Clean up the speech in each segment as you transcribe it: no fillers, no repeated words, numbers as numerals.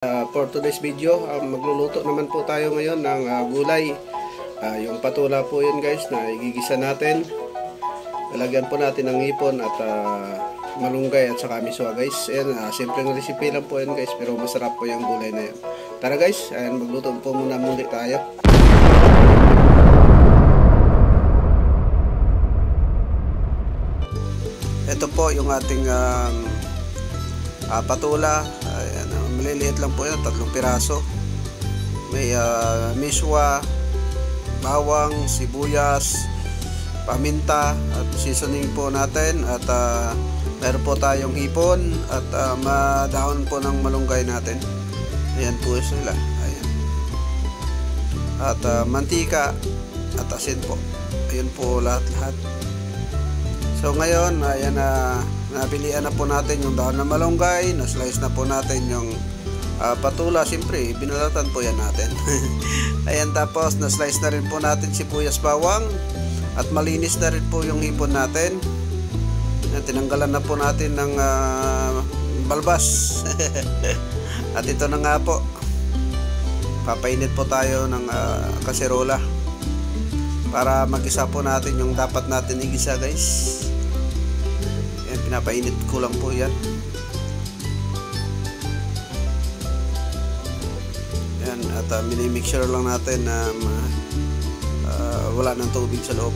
For today's video, magluluto naman po tayo ngayon ng gulay. Yung patula po yun guys na igigisa natin. Lalagyan po natin ng hipon at malunggay at saka miswa guys. Ayan, simpleng recipe lang po yun guys, pero masarap po yung gulay na yun. Tara guys, ayan, magluto po muna tayo. Ito po yung ating patula. Ayan, maliliit lang po yan, 3 piraso. May miswa, bawang, sibuyas, paminta at seasoning po natin. At meron po tayong hipon at madahon po ng malunggay natin. Ayan po sila. Ayan. At mantika at asin po. Ayan po lahat-lahat. So ngayon, ayan nabilian na po natin yung dahon ng malunggay, na-slice na po natin yung patula. Siyempre, binalatan po yan natin. Ayan, tapos na-slice na rin po natin sibuyas, bawang, at malinis na rin po yung hipon natin. Ayan, tinanggalan na po natin ng balbas. At ito na nga po, papainit po tayo ng kaserola para magisa po natin yung dapat natin igisa guys. Ayan, pinapainit ko lang po yan. Ayan, at minimixture lang natin na wala ng tubig sa loob.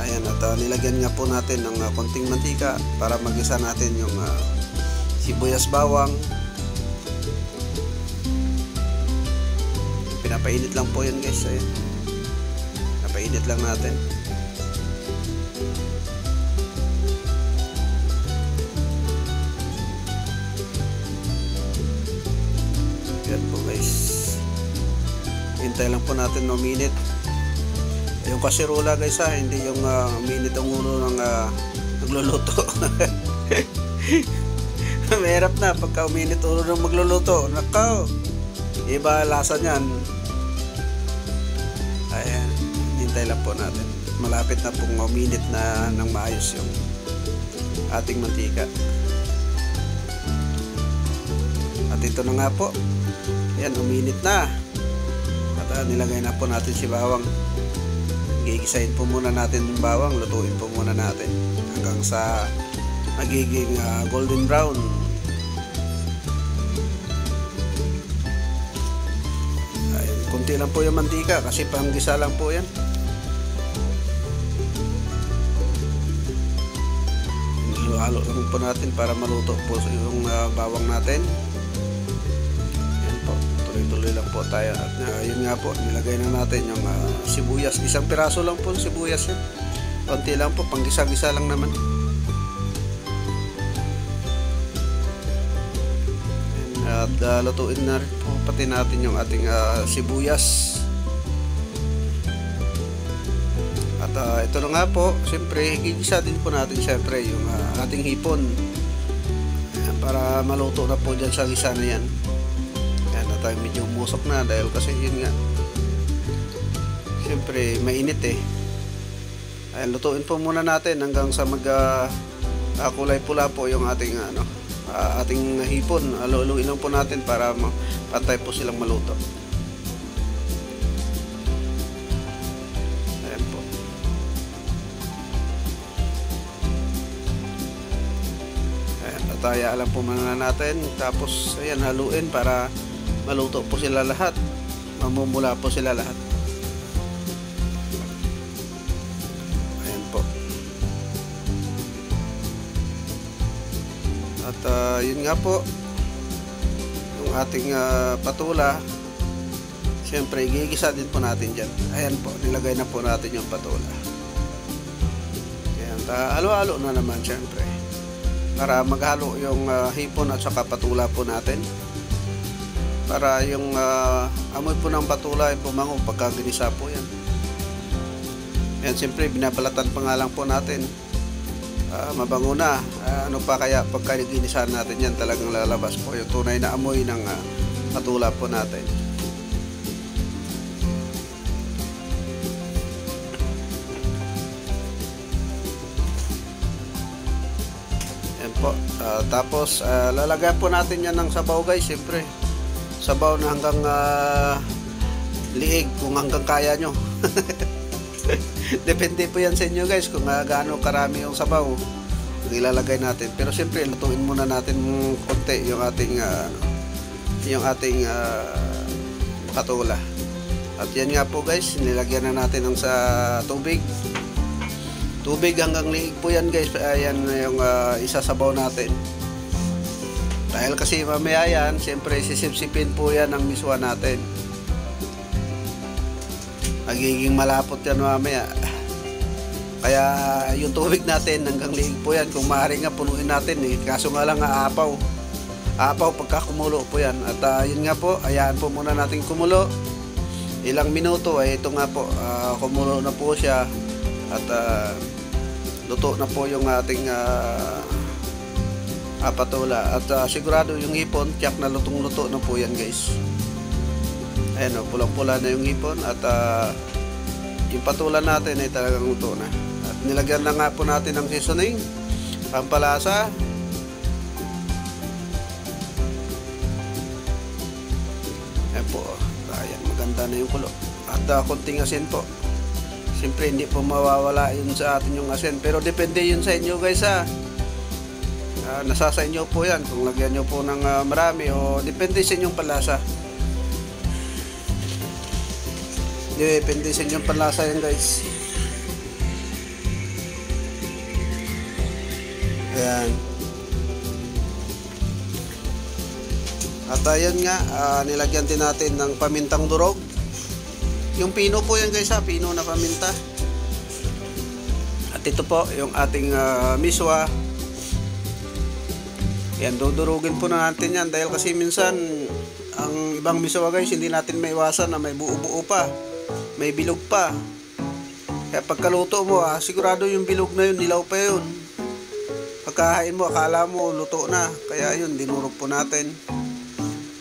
Ayan, at nilagyan nga po natin ng konting mantika para magisa natin yung sibuyas, bawang. Pinapainit lang po yan guys. Ayan, pinapainit lang natin. Yan po guys, hintay lang po natin ng minute. Yung kaserola guys hindi yung minute ang ulo ng nagluluto. Mahirap na pagka minute ulo ng magluluto. Nakaw, iba lasa nyan. Ayan, hintay lang po natin. Malapit na pong minute na nang maayos yung ating mantika. At ito na nga po. Ayan, uminit na. At nilagay na po natin si bawang. Gigisahin po muna natin yung bawang. Lutuin po muna natin hanggang sa magiging golden brown. Ayan, kunti lang po yung mantika kasi panggisa lang po yan. Halo lang po natin para maluto po yung bawang natin. Tuloy-tuloy lang po tayo. At yun nga po, nilagay na natin yung sibuyas. 1 piraso lang po sibuyas yan. Konti lang po, panggisa-gisa lang naman. At lutuin na rin po pati natin yung ating sibuyas. At ito na nga po, siyempre, gigisa din po natin siyempre yung ating hipon. Ayan, para maluto na po dyan sa gisa na yan. Tayo medyo umusok na dahil kasi yun nga siyempre mainit Ayan, lutuin po muna natin hanggang sa kulay pula po yung ating ating hipon. Luluin lang po natin para pantay po silang maluto. Ayan po. Ayan, tataya lang po muna natin, tapos ayan, haluin para maluto po sila lahat. Mamumula po sila lahat. Ayan po. At yun nga po, yung ating patula, siyempre gigisa din po natin dyan. Ayan po, nilagay na po natin yung patula. Ayan, halo-halo na naman siyempre para maghalo yung hipon at saka patula po natin, para yung amoy po ng patula ay pumango pagka ginisa po yan. Yan, siyempre binabalatan pa nga lang po natin. Mabango na. Ano pa kaya pagka ginisahan natin yan, talagang lalabas po yung tunay na amoy ng patula po natin. Yan po, po. Tapos lalagyan po natin yan ng sabaw guys. Siyempre sabaw na hanggang liig kung hanggang kaya nyo. Depende po yan sa inyo guys kung gaano karami yung sabaw ang ilalagay natin. Pero siyempre lutuin muna natin konti yung ating patula. At yan nga po guys, nilagyan na natin ng sa tubig hanggang liig po yan guys. Ayan yung isasabaw natin. Dahil kasi mamaya yan, siyempre sisipsipin po yan ang miswa natin. Magiging malapot yan mamaya. Kaya yung tubig natin hanggang liig po yan. Kung maaari nga punuin natin kaso nga lang aapaw pagka kumulo po yan. At yun nga po, hayaan po muna natin kumulo ilang minuto. Ito nga po, kumulo na po siya. At luto na po yung ating patula. At sigurado yung hipon tiyak na lutong-luto na po yan guys. Ayan o, pulang-pula na yung hipon. At yung patula natin ay talagang luto na. At nilagyan na nga po natin ng seasoning, pampalasa. Ayan po, ayan, maganda na yung kulo. At konting asin po. Siyempre hindi po mawawala yun sa atin yung asin. Pero depende yun sa inyo guys ha. Nasa sa inyo po yan. Kung lagyan nyo po ng marami o depende sa inyong palasa. Depende sa inyong palasa yan guys. Ayan. At ayan nga, nilagyan din natin ng pamintang durog. Yung pino po yan guys ha, pino na paminta. At ito po yung ating miswa. Yan, dudurugin po na natin yan dahil kasi minsan ang ibang miswa guys hindi natin maiwasan na may buo-buo pa, may bilog pa. Kaya pagkaluto mo sigurado yung bilog na yun, nilaw pa yun. Pagkahain mo akala mo luto na. Kaya yun, dinurog po natin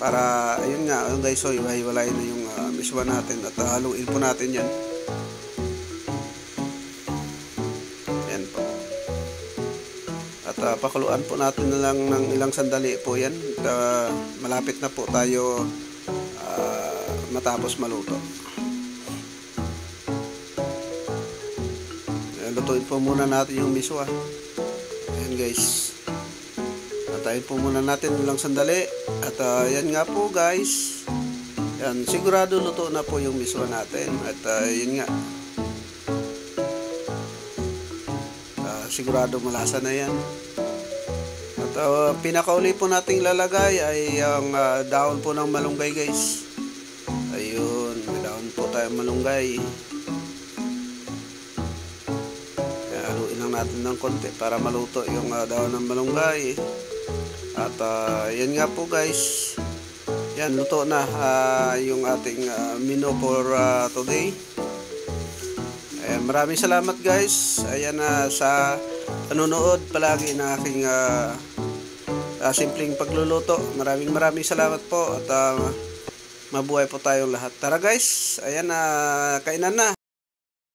para ayun nga guys, so iwahiwalay na yung miswa natin at haluin po natin yan. Yan po. At pakuluan po natin na lang ng ilang sandali po yan. Malapit na po tayo matapos maluto. Lutuin po muna natin yung miswa. Ayan guys. Tayin po muna natin ilang sandali. At yan nga po guys. Yan, sigurado luto na po yung miswa natin. At yun nga. Sigurado malasa na yan. At pinakauli po nating lalagay ay yung dahon po ng malunggay guys. Ayun, may dahon po tayong malunggay. Haluin lang natin ng konti para maluto yung dahon ng malunggay. At yan nga po guys, yan luto na yung ating menu for today. Ayan, maraming salamat guys. Ayan sa panonood palagi ng aking simpleng pagluluto. Maraming salamat po at mabuhay po tayong lahat. Tara guys, ayan, kainan na.